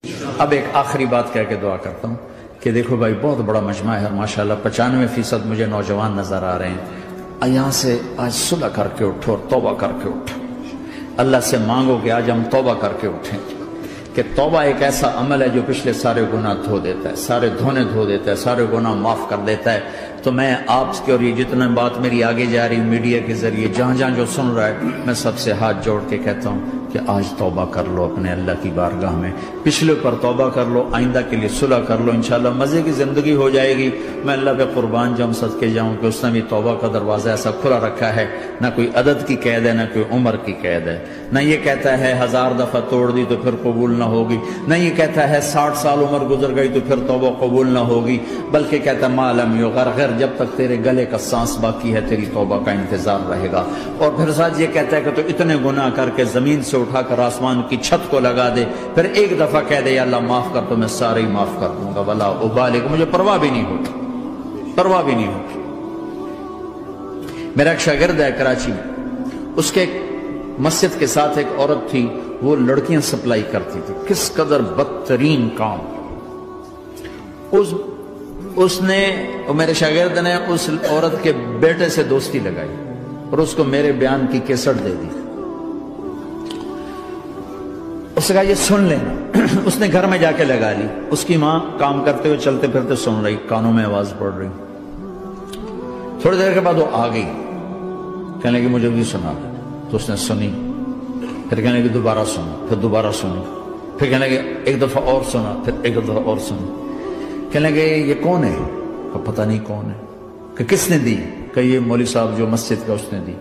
اب ایک آخری بات کہہ کے دعا کرتا ہوں کہ دیکھو بھائی بہت بڑا مجمع ہے ماشاءاللہ، 95% مجھے نوجوان نظر آ رہے ہیں۔ یہاں سے آج صلح کر کے اٹھو اور توبہ کر کے اٹھو، اللہ سے مانگو کہ آج ہم توبہ کر کے اٹھیں، کہ توبہ ایک ایسا عمل ہے جو پچھلے سارے گناہ دھو دیتا ہے، سارے دھونے دھو دیتا ہے، سارے گناہ معاف کر دیتا ہے۔ تو میں آپ کے اور یہ جتنا بات میری آگے جا رہی میڈیا کے ذریعے جہاں جہاں جو سن رہا ہے، میں سب سے ہاتھ جوڑ کے کہتا ہوں کہ آج توبہ کر لو اپنے اللہ کی بارگاہ میں، پچھلے پر توبہ کر لو، آئندہ کے لیے صلح کر لو، انشاءاللہ مزے کی زندگی ہو جائے گی۔ میں اللہ پہ قربان جاؤں، صدقے جاؤں کہ اس نے بھی توبہ کا دروازہ ایسا کھلا رکھا ہے، نہ کوئی عدد کی قید ہے، نہ کوئی عمر کی قید ہے، نہ یہ کہتا ہے 1000 دفعہ توڑ دی تو پھر قبول نہ ہوگی، نہ یہ کہتا ہے 60 سال عمر گزر گئی تو پھر توبہ قبول نہ ہوگی، بلکہ کہتا ہے ما لم یغرغر، جب تک تیرے گلے کا سانس باقی ہے تیری توبہ کا انتظار رہے گا۔ اور پھر ساتھ یہ کہتا ہے کہ تو اتنے گناہ کر کے زمین سے اٹھا کر آسمان کی چھت کو لگا دے، پھر ایک دفعہ کہہ دے یا اللہ معاف کر تو میں سارے ہی معاف کر دوں گا، ولا ابالغ، مجھے پرواہ بھی نہیں ہوتی، پرواہ بھی نہیں ہوتی۔ میرا ایک شاگرد ہے کراچی میں، اس کے مسجد کے ساتھ ایک عورت تھی، وہ لڑکیاں سپلائی کرتی تھی، کس قدر بدترین کام۔ اس نے میرے شاگرد نے اس عورت کے بیٹے سے دوستی لگائی اور اس کو میرے بیان کی کیسٹ دے دی۔ اس نے کہا یہ سن لینا، اس نے گھر میں جا کے لگا لی، اس کی ماں کام کرتے ہوئے چلتے پھرتے سن رہی، کانوں میں آواز پڑ رہی۔ تھوڑی دیر کے بعد وہ آ گئی، کہنے لگی مجھے بھی سنا، تو اس نے سنی، پھر کہنے لگی دوبارہ سنا، پھر دوبارہ سنی، پھر کہنے لگی ایک دفعہ اور سنا، پھر ایک دفعہ اور سنی۔ کہنے لگے یہ کون ہے؟ پتہ نہیں کون ہے۔ کہ کس نے دی؟ کہ یہ مولوی صاحب جو مسجد کا اس نے دی۔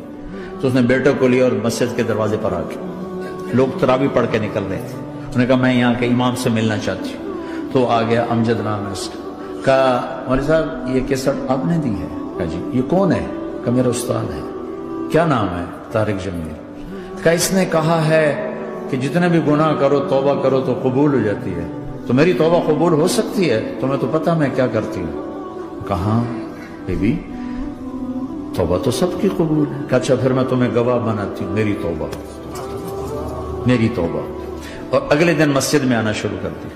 تو اس نے بیٹے کو لیا اور مسجد کے دروازے پر آ کے، لوگ تراویح پڑھ کے نکل رہے تھے، انہوں نے کہا میں یہاں کے امام سے ملنا چاہتی ہوں۔ تو آ گیا، امجد نام ہے اس کا، کہا مولوی صاحب یہ کیسٹ آپ نے دی ہے؟ کہا جی۔ یہ کون ہے؟ کہ میرا استاد ہے۔ کیا نام ہے؟ طارق جمیل۔ کہا اس نے کہا ہے کہ جتنے بھی گناہ کرو توبہ کرو تو قبول ہو جاتی ہے، تو میری توبہ قبول ہو سکتی ہے؟ تمہیں تو پتہ میں کیا کرتی ہوں۔ کہاں بی بی توبہ تو سب کی قبول ہے۔ کہ اچھا پھر میں تمہیں گواہ بناتی ہوں، میری توبہ، میری توبہ۔ اور اگلے دن مسجد میں آنا شروع کر دی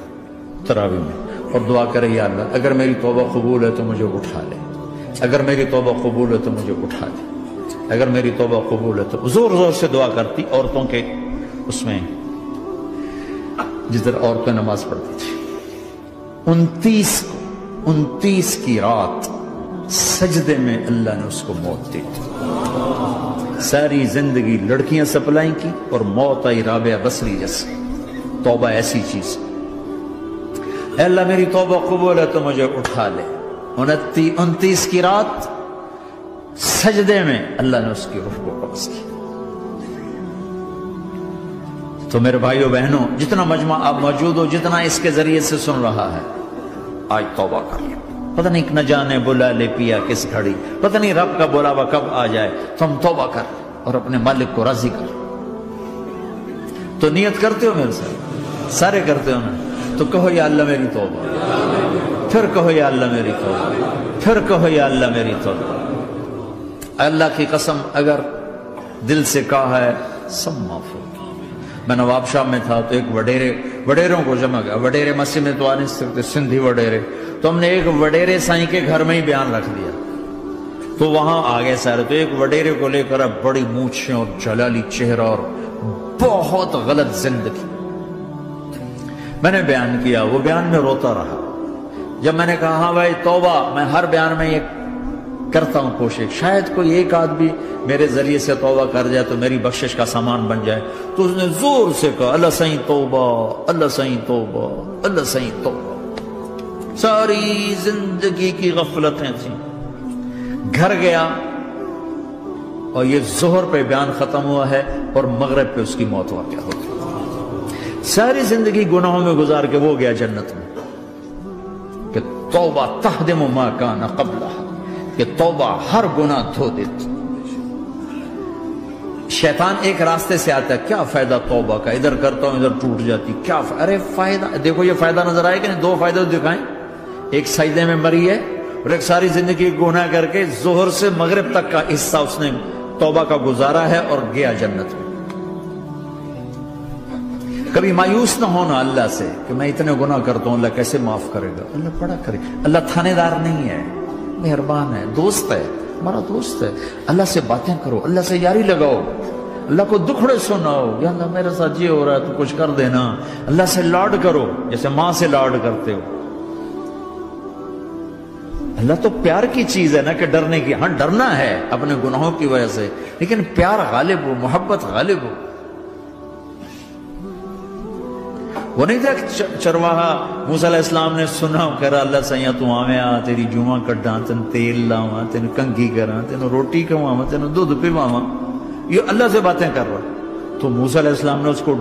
تراویح میں، اور دعا کرے یا اللہ اگر میری توبہ قبول ہے تو مجھے اٹھا لے، اگر میری توبہ قبول ہے تو مجھے اٹھا لے، اگر میری توبہ قبول ہے تو زور زور سے دعا کرتی، عورتوں کے اس میں جس طرح عورتیں نماز پڑھتی تھی۔ 29 کی رات سجدے میں اللہ نے اس کو موت دی تھی۔ ساری زندگی لڑکیاں سپلائی کی اور موت آئی رابعہ بصری جیسے۔ توبہ ایسی چیز، اے اللہ میری توبہ قبول ہے تو مجھے اٹھا لے۔ 29 کی رات سجدے میں اللہ نے اس کی روح کو قبض کی۔ تو میرے بھائیو بہنوں، جتنا مجمع آپ موجود ہو، جتنا اس کے ذریعے سے سن رہا ہے، آج توبہ کر لو۔ پتہ نہیں نہ جانے بلا لے پیا کس گھڑی، پتہ نہیں رب کا بلاوا کب آ جائے، تو ہم توبہ کر اور اپنے مالک کو راضی کر۔ تو نیت کرتے ہو میرے ساتھ؟ سارے کرتے ہو نا؟ تو کہو یا اللہ میری توبہ، پھر کہو یا اللہ میری توبہ، پھر کہو یا اللہ میری توبہ۔ اللہ کی قسم اگر دل سے کہا ہے سب معاف ہو۔ میں نواب شاہ میں تھا تو ایک وڈیروں کو جمع گیا، وڈیرے مسجد میں تو آ نہیں سکتے، سندھی وڈیرے، تو ہم نے ایک وڈیرے سائیں کے گھر میں ہی بیان رکھ دیا، تو وہاں آگے سارے، تو ایک وڈیرے کو لے کر بڑی مونچھیں اور جلالی چہرہ اور بہت غلط زندگی، میں نے بیان کیا، وہ بیان میں روتا رہا۔ جب میں نے کہا ہاں بھائی توبہ، میں ہر بیان میں یہ کرتا ہوں کوشش، شاید کوئی ایک آدمی میرے ذریعے سے توبہ کر جائے تو میری بخشش کا سامان بن جائے، تو اس نے زور سے کہا اللہ سائیں توبہ، اللہ سائیں توبہ، اللہ سائیں توبہ۔ ساری زندگی کی غفلتیں تھیں۔ گھر گیا اور یہ ظہر پہ بیان ختم ہوا ہے اور مغرب پہ اس کی موت واقع ہو گئی۔ ساری زندگی گناہوں میں گزار کے وہ گیا جنت میں، کہ توبہ تہدم ما کان قبلہا، کہ توبہ ہر گناہ دھو دیتی۔ شیطان ایک راستے سے آتا ہے، کیا فائدہ توبہ کا، ادھر کرتا ہوں ادھر ٹوٹ جاتی، کیا ارے فائدہ، دیکھو یہ فائدہ نظر آئے کہ نہیں؟ 2 فائدے دکھائیں، ایک سجدے میں مری ہے اور ایک ساری زندگی گناہ کر کے ظہر سے مغرب تک کا حصہ اس نے توبہ کا گزارا ہے اور گیا جنت میں۔ کبھی مایوس نہ ہونا اللہ سے کہ میں اتنے گناہ کرتا ہوں، اللہ کیسے معاف کرے گا؟ اللہ بڑا کرے. اللہ تھانے دار نہیں ہے، مہربان ہے، دوست ہے، ہمارا دوست ہے. اللہ سے باتیں کرو، اللہ سے یاری لگاؤ، اللہ کو دکھڑے سناؤ. یا اللہ میرے ساتھ یہ ہو رہا ہے تو کچھ کر دینا. اللہ سے لاڈ کرو جیسے ماں سے لاڈ کرتے ہو. اللہ تو پیار کی چیز ہے نا کہ ڈرنے کی. ہاں ڈرنا ہے اپنے گناہوں کی وجہ سے، لیکن پیار غالب ہو، محبت غالب ہو. وہ نہیں تھا چرواہا موسیٰ علیہ السلام نے سنا، کہہ رہا اللہ سیاں تو آویں آ تیری جوہاں کڈاں، تین تیل لاواں، تین کنگھی کراں، تین روٹی کھواواں، تین دودھ پواواں. یہ اللہ سے باتیں کر رہا. تو موسیٰ علیہ السلام نے اس کو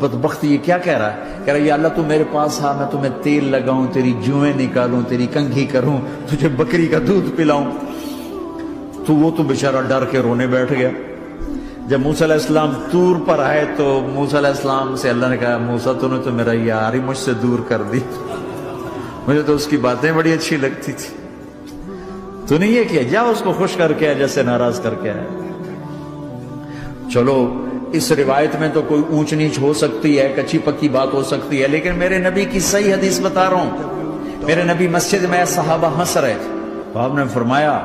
بدبخت یہ کیا کہہ رہا ہے؟ کہہ رہا ہے یا اللہ تو میرے پاس آ، میں تمہیں تیل لگاؤں، تیری جوئیں نکالوں، تیری کنگھی کروں، تجھے بکری کا دودھ پلاؤں. تو وہ تو بیچارہ ڈر کے رونے بیٹھ گیا. جب موسیٰ علیہ السلام طور پر آئے تو موسیٰ علیہ السلام سے اللہ نے کہا موسیٰ تو نے تو میرا یار ہی مجھ سے دور کر دی، مجھے تو اس کی باتیں بڑی اچھی لگتی تھی. تو نے یہ کیا، جا اس کو خوش کر کے جیسے ناراض کر کے آئے. چلو اس روایت میں تو کوئی اونچ نیچ ہو سکتی ہے، کچی پکی بات ہو سکتی ہے، لیکن میرے نبی کی صحیح حدیث بتا رہا ہوں. میرے نبی مسجد میں صحابہ ہنس رہے تھے تو آپ نے فرمایا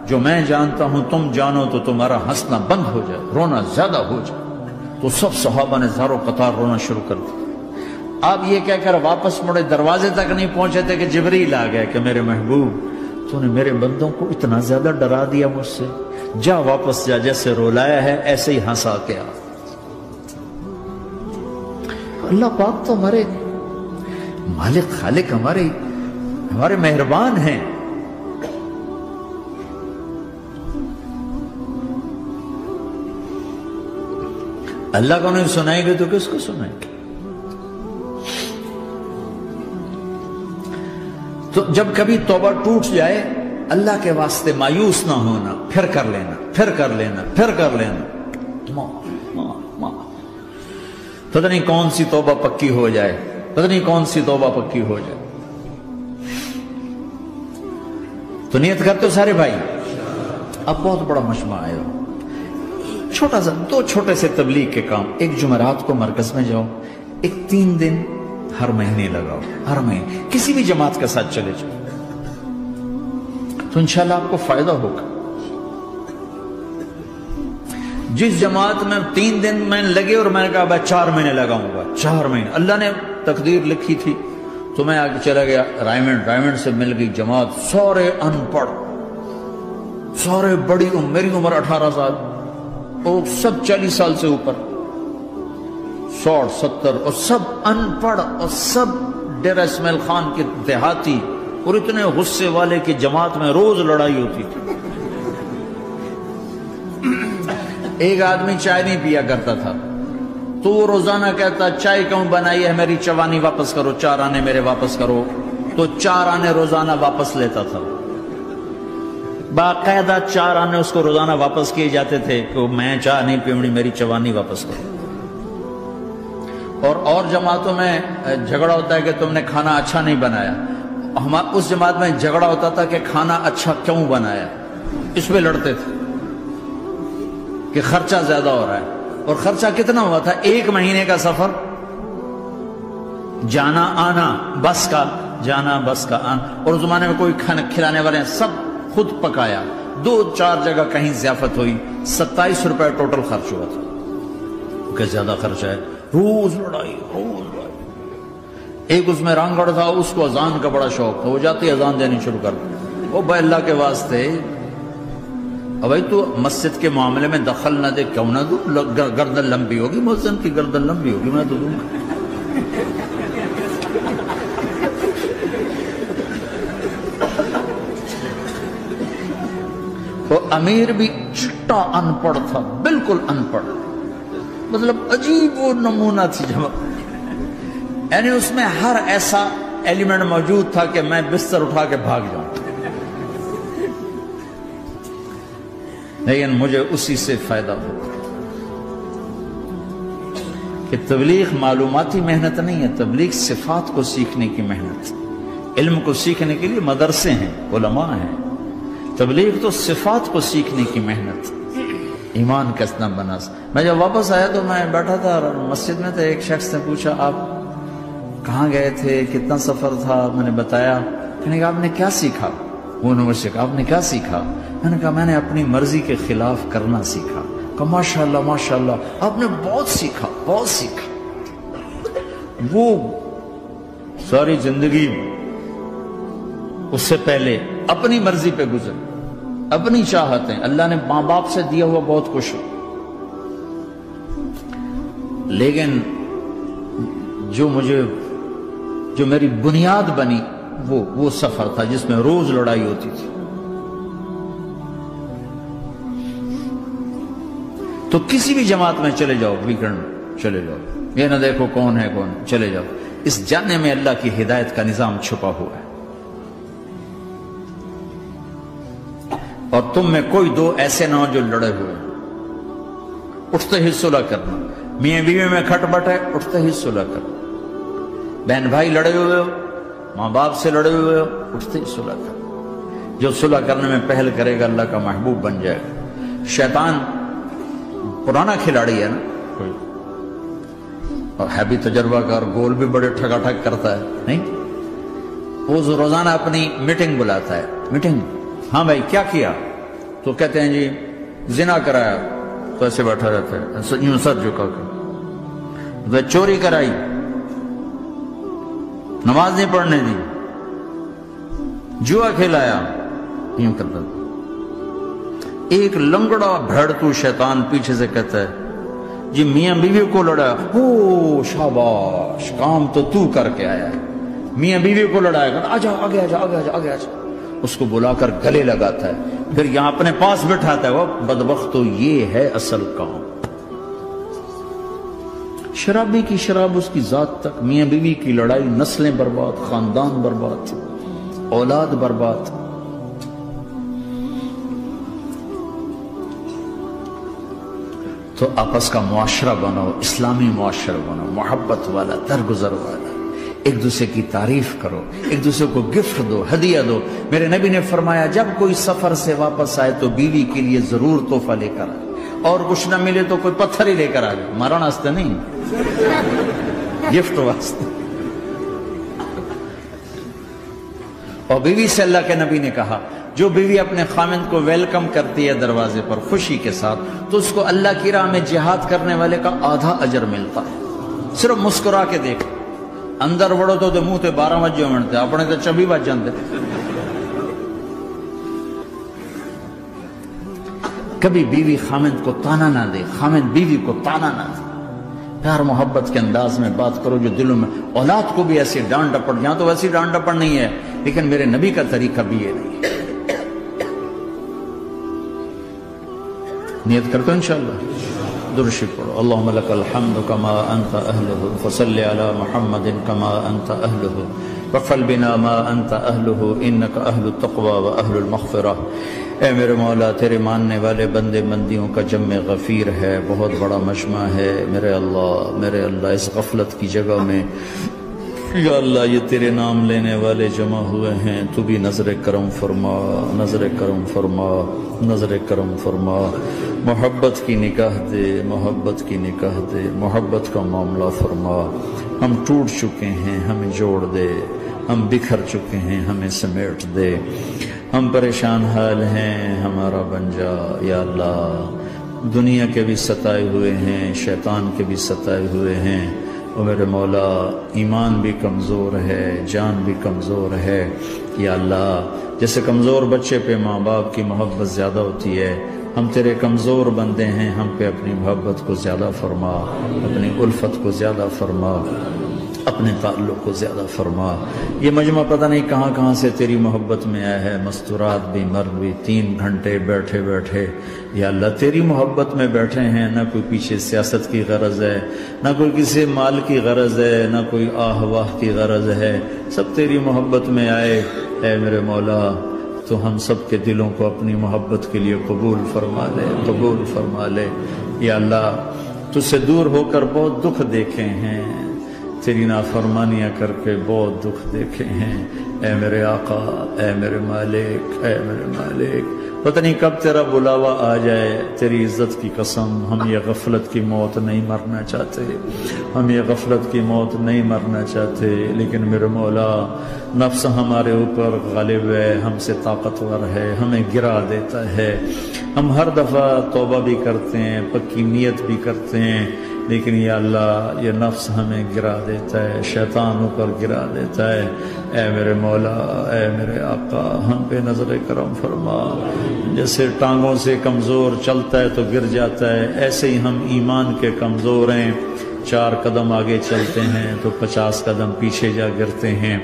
جو میں جانتا ہوں تم جانو تو تمہارا ہنسنا بند ہو جائے، رونا زیادہ ہو جائے. تو سب صحابہ نے زاروں قطار رونا شروع کر دیا. آپ یہ کہہ کر واپس مڑے، دروازے تک نہیں پہنچے تھے کہ جبریل آ گئے کہ میرے محبوب تو نے میرے بندوں کو اتنا زیادہ ڈرا دیا مجھ سے، جا واپس جا، جیسے رولایا ہے ایسے ہی ہنسا کے آ. اللہ پاک تو ہمارے مالک خالق، ہمارے مہربان ہیں. اللہ کو نہیں سنائیں گے تو کس کو سنائیں گے؟ تو جب کبھی توبہ ٹوٹ جائے اللہ کے واسطے مایوس نہ ہونا، پھر کر لینا، پھر کر لینا، پھر کر لینا. پتہ نہیں کون سی توبہ پکی ہو جائے، پتہ نہیں کون سی توبہ پکی ہو جائے. تو نیت کرتے ہو سارے بھائی؟ اب بہت بڑا مجمع آئے ہو، چھوٹا سا دو چھوٹے سے تبلیغ کے کام. ایک جمعرات کو مرکز میں جاؤ، ایک 3 دن ہر مہینے لگاؤ، ہر مہینے کسی بھی جماعت کے ساتھ چلے جاؤ تو انشاءاللہ آپ کو فائدہ ہوگا. جس جماعت میں 3 دن میں لگے اور میں نے کہا 4 مہینے لگاؤں گا، 4 مہینے اللہ نے تقدیر لکھی تھی تو میں آگے چلا گیا رائمنڈ سے مل گئی جماعت، سارے ان پڑھ، سارے بڑی عمر، میری عمر 18 سال اور سب 40 سال سے اوپر، 60 70 اور سب ان پڑھ اور سب ڈیرہ اسماعیل خان کے دیہاتی اور اتنے غصے والے کہ جماعت میں روز لڑائی ہوتی تھی. ایک آدمی چائے نہیں پیا کرتا تھا تو وہ روزانہ کہتا چائے کیوں بنائی ہے میری چوانی واپس کرو، 4 آنے میرے واپس کرو. تو 4 آنے روزانہ واپس لیتا تھا، باقاعدہ 4 آنے اس کو روزانہ واپس کیے جاتے تھے کہ میں چائے نہیں پیونی، میری چوانی واپس کرو. اور جماعتوں میں جھگڑا ہوتا ہے کہ تم نے کھانا اچھا نہیں بنایا. اس جماعت میں جھگڑا ہوتا تھا کہ کھانا اچھا کیوں بنایا، اس پہ لڑتے تھے کہ خرچہ زیادہ ہو رہا ہے. اور خرچہ کتنا ہوا تھا؟ 1 مہینے کا سفر، جانا آنا بس کا، جانا بس کا آنا. اور اس زمانے میں کوئی کھانا کھلانے والے ہیں، سب خود پکایا. 2-4 جگہ کہیں ضیافت ہوئی، 27 روپے ٹوٹل خرچ ہوا تھا. کہ زیادہ خرچہ ہے، روز لڑائی، روز لڑائی. ایک اس میں رانگڑ تھا، اس کو اذان کا بڑا شوق تھا، وہ جاتی اذان دینی شروع کر دی. وہ بھائی اللہ کے واسطے اب بھائی تو مسجد کے معاملے میں دخل نہ دے، کیوں نہ دوں؟ گردن لمبی ہوگی، مؤذن کی گردن لمبی ہوگی، میں تو دوں گا. وہ امیر بھی چھٹا ان پڑھ تھا، بالکل ان پڑھ، مطلب عجیب و نمونہ تھی جماعت. یعنی اس میں ہر ایسا ایلیمنٹ موجود تھا کہ میں بستر اٹھا کے بھاگ جاؤں، لیکن مجھے اسی سے فائدہ ہو کہ تبلیغ معلوماتی محنت نہیں ہے، تبلیغ صفات کو سیکھنے کی محنت. علم کو سیکھنے کے لیے مدرسے ہیں، علماء ہیں، تبلیغ تو صفات کو سیکھنے کی محنت. ایمان کسنا بنا. میں جب واپس آیا تو میں بیٹھا تھا مسجد میں، تو ایک شخص نے پوچھا آپ کہاں گئے تھے، کتنا سفر تھا؟ میں نے بتایا. کہنے کہا آپ نے کیا سیکھا؟ وہ نے مجھ سے کہا آپ نے کیا سیکھا؟ میں نے کہا میں نے اپنی مرضی کے خلاف کرنا سیکھا. کہا ماشاءاللہ ماشاءاللہ آپ نے بہت سیکھا، بہت سیکھا. وہ ساری زندگی اس سے پہلے اپنی مرضی پہ گزر، اپنی چاہتیں، اللہ نے ماں باپ سے دیا ہوا بہت کچھ، لیکن جو میری بنیاد بنی وہ سفر تھا جس میں روز لڑائی ہوتی تھی. تو کسی بھی جماعت میں چلے جاؤ، ویکنڈ چلے جاؤ، یہ نہ دیکھو کون ہے کون، چلے جاؤ. اس جانے میں اللہ کی ہدایت کا نظام چھپا ہوا ہے. اور تم میں کوئی دو ایسے نہ ہو جو لڑے ہوئے، اٹھتے ہی صلح کرنا. میاں بیوی میں کھٹ بٹ ہے، اٹھتے ہی صلح کرنا. بہن بھائی لڑے ہوئے ہو، ماں باپ سے لڑے ہوئے ہو، اٹھتے ہی صلح کرنا. جو صلح کرنے میں پہل کرے گا اللہ کا محبوب بن جائے گا. شیطان پرانا کھلاڑی ہے نا کوئی، اور ہے بھی تجربہ کار، گول بھی بڑے ٹھگا ٹھگ کرتا ہے. نہیں، وہ روزانہ اپنی میٹنگ بلاتا ہے. میٹنگ، ہاں بھائی کیا کیا؟ تو کہتے ہیں جی زنا کرایا. تو ایسے بیٹھا رہتا ہے یوں سر جھکا کر. چوری کرائی، نماز نہیں پڑھنے دی، جوا کھلایا، یوں کرتا. ایک لنگڑا بھیڑتو شیطان پیچھے سے کہتا ہے جی میاں بیوی کو لڑایا. او شاباش، کام تو کر کے آیا ہے. میاں بیوی کو لڑایا، آجا آگے آجا آگے آجا آگے آجا. اس کو بلا کر گلے لگاتا ہے، پھر یہاں اپنے پاس بٹھاتا ہے. وہ بدبختو، یہ ہے اصل کام. شرابی کی شراب اس کی ذات تک، میاں بیوی کی لڑائی، نسلیں برباد، خاندان برباد، اولاد برباد. تو آپس کا معاشرہ بناؤ، اسلامی معاشرہ بناؤ، محبت والا، درگزر والا. ایک دوسرے کی تعریف کرو، ایک دوسرے کو گفٹ دو، ہدیہ دو. میرے نبی نے فرمایا جب کوئی سفر سے واپس آئے تو بیوی کے لیے ضرور تحفہ لے کر آئے، اور کچھ نہ ملے تو کوئی پتھر ہی لے کر آئے. مارا واسطے نہیں، گفٹ واسطے. اور بیوی سے اللہ کے نبی نے کہا جو بیوی اپنے خامند کو ویلکم کرتی ہے دروازے پر خوشی کے ساتھ، تو اس کو اللہ کی راہ میں جہاد کرنے والے کا آدھا اجر ملتا ہے. صرف مسکرا کے دیکھ. اندر وڑو تو منہ تے 12 بجے منتے، اپنے تو 24 بج جاندے. کبھی بیوی خامند کو تانا نہ دے، خامند بیوی کو تانا نہ دے. پیار محبت کے انداز میں بات کرو جو دلوں میں. اولاد کو بھی ایسی ڈانٹ ڈپٹ، یہاں تو ویسی ڈانٹ ڈپٹ نہیں ہے، لیکن میرے نبی کا طریقہ بھی یہ نہیں ہے. نیت کرتے ہو انشاءاللہ. درود شریف پڑھو. اللہم لک الحمد کما انت اہلہ، فصلی علی محمد کما انت اہلہ، وفعل بنا ما انت اہلہ، انک اہل التقوی و اہل المغفرہ. اے میرے مولا، تیرے ماننے والے بندے بندیوں کا جمع غفیر ہے، بہت بڑا مجمع ہے. میرے اللہ اس غفلت کی جگہ میں یا اللہ یہ تیرے نام لینے والے جمع ہوئے ہیں، تو بھی نظر کرم فرما، نظر کرم فرما، نظر کرم فرما. محبت کی نکاح دے، محبت کی نکاح دے، محبت کا معاملہ فرما. ہم ٹوٹ چکے ہیں، ہمیں جوڑ دے. ہم بکھر چکے ہیں، ہمیں سمیٹ دے. ہم پریشان حال ہیں، ہمارا بن جا یا اللہ. دنیا کے بھی ستائے ہوئے ہیں، شیطان کے بھی ستائے ہوئے ہیں. اور میرے مولا ایمان بھی کمزور ہے، جان بھی کمزور ہے یا اللہ. جیسے کمزور بچے پہ ماں باپ کی محبت زیادہ ہوتی ہے، ہم تیرے کمزور بندے ہیں، ہم پہ اپنی محبت کو زیادہ فرما، اپنی الفت کو زیادہ فرما، اپنے تعلق کو زیادہ فرما. یہ مجمع پتہ نہیں کہاں کہاں سے تیری محبت میں آیا ہے. مستورات بھی، مرد بھی، 3 گھنٹے بیٹھے بیٹھے یا اللہ تیری محبت میں بیٹھے ہیں. نہ کوئی پیچھے سیاست کی غرض ہے، نہ کوئی کسی مال کی غرض ہے، نہ کوئی آہ واہ کی غرض ہے. سب تیری محبت میں آئے. اے میرے مولا تو ہم سب کے دلوں کو اپنی محبت کے لیے قبول فرما لے، قبول فرما لے یا اللہ. تجھ سے دور ہو کر بہت دکھ دیکھے ہیں، تیری نافرمانیاں کر کے بہت دکھ دیکھے ہیں. اے میرے آقا، اے میرے مالک، اے میرے مالک، پتہ نہیں کب تیرا بلاوا آ جائے، تیری عزت کی قسم ہم یہ غفلت کی موت نہیں مرنا چاہتے، ہم یہ غفلت کی موت نہیں مرنا چاہتے، لیکن میرے مولا نفس ہمارے اوپر غالب ہے، ہم سے طاقتور ہے، ہمیں گرا دیتا ہے۔ ہم ہر دفعہ توبہ بھی کرتے ہیں، پکی نیت بھی کرتے ہیں، لیکن یا اللہ یہ نفس ہمیں گرا دیتا ہے، شیطان اوپر گرا دیتا ہے۔ اے میرے مولا، اے میرے آقا، ہم پہ نظر کرم فرما۔ جیسے ٹانگوں سے کمزور چلتا ہے تو گر جاتا ہے، ایسے ہی ہم ایمان کے کمزور ہیں، 4 قدم آگے چلتے ہیں تو 50 قدم پیچھے جا گرتے ہیں۔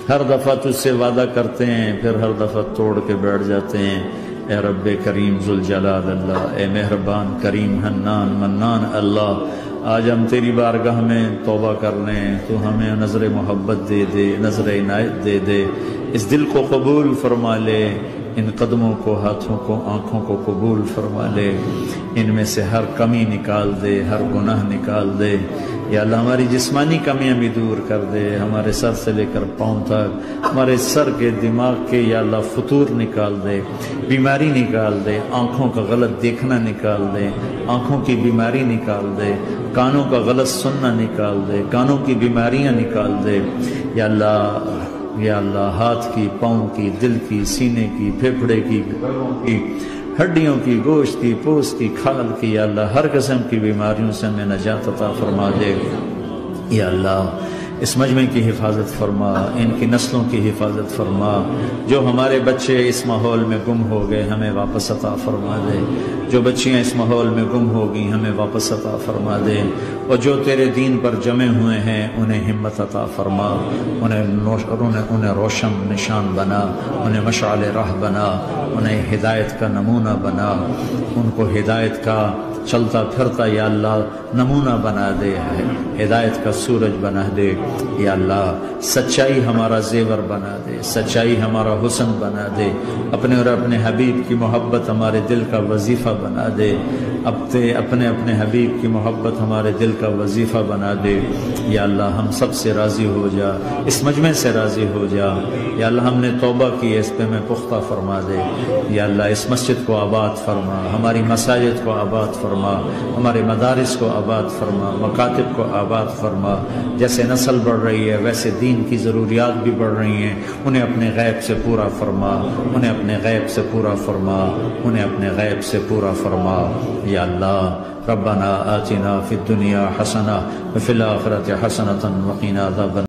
ہر دفعہ تجھ سے وعدہ کرتے ہیں، پھر ہر دفعہ توڑ کے بیٹھ جاتے ہیں۔ اے رب کریم ذوالجلال اللہ، اے مہربان کریم حنان منان اللہ، آج ہم تیری بارگاہ میں توبہ کر رہے ہیں، تو ہمیں نظر محبت دے دے، نظر عنایت دے دے، اس دل کو قبول فرما لے، ان قدموں کو، ہاتھوں کو، آنکھوں کو قبول فرما لے، ان میں سے ہر کمی نکال دے، ہر گناہ نکال دے۔ یا اللہ ہماری جسمانی کمیاں بھی دور کر دے، ہمارے سر سے لے کر پاؤں تک، ہمارے سر کے دماغ کے یا اللہ فطور نکال دے، بیماری نکال دے، آنکھوں کا غلط دیکھنا نکال دے، آنکھوں کی بیماری نکال دے، کانوں کا غلط سننا نکال دے، کانوں کی بیماریاں نکال دے۔ یا اللہ، یا اللہ ہاتھ کی، پاؤں کی، دل کی، سینے کی، پھیپھڑے کی، گردوں کی، ہڈیوں کی، گوشت کی، پوست کی، کھال کی، یا اللہ ہر قسم کی بیماریوں سے ہمیں نجات عطا فرما دے۔ یا اللہ اس مجمع کی حفاظت فرما، ان کی نسلوں کی حفاظت فرما، جو ہمارے بچے اس ماحول میں گم ہو گئے ہمیں واپس عطا فرما دے، جو بچیاں اس ماحول میں گم ہو گئی ہمیں واپس عطا فرما دے، اور جو تیرے دین پر جمے ہوئے ہیں انہیں ہمت عطا فرما، انہیں روشن نشان بنا، انہیں مشعل راہ بنا، انہیں ہدایت کا نمونہ بنا، ان کو ہدایت کا چلتا پھرتا یا اللہ نمونہ بنا دے، ہدایت کا سورج بنا دے۔ یا اللہ سچائی ہمارا زیور بنا دے، سچائی ہمارا حسن بنا دے، اپنے اور اپنے حبیب کی محبت ہمارے دل کا وظیفہ بنا دے، اپنے حبیب کی محبت ہمارے دل کا وظیفہ بنا دے۔ یا اللہ ہم سب سے راضی ہو جا، اس مجمع سے راضی ہو جا۔ یا اللہ ہم نے توبہ کی ہے، اس پہ میں پختہ فرما دے۔ یا اللہ اس مسجد کو آباد فرما، ہماری مساجد کو آباد فرما، ہمارے مدارس کو آباد فرما، مکاتب کو آباد فرما۔ جیسے نسل بڑھ رہی ہے ویسے دین کی ضروریات بھی بڑھ رہی ہیں، انہیں اپنے غیب سے پورا فرما، انہیں اپنے غیب سے پورا فرما، انہیں اپنے غیب سے پورا فرما۔ یا اللہ ربنا آتنا فی الدنیا حسنہ وفی الآخرۃ حسنۃ وقنا عذاب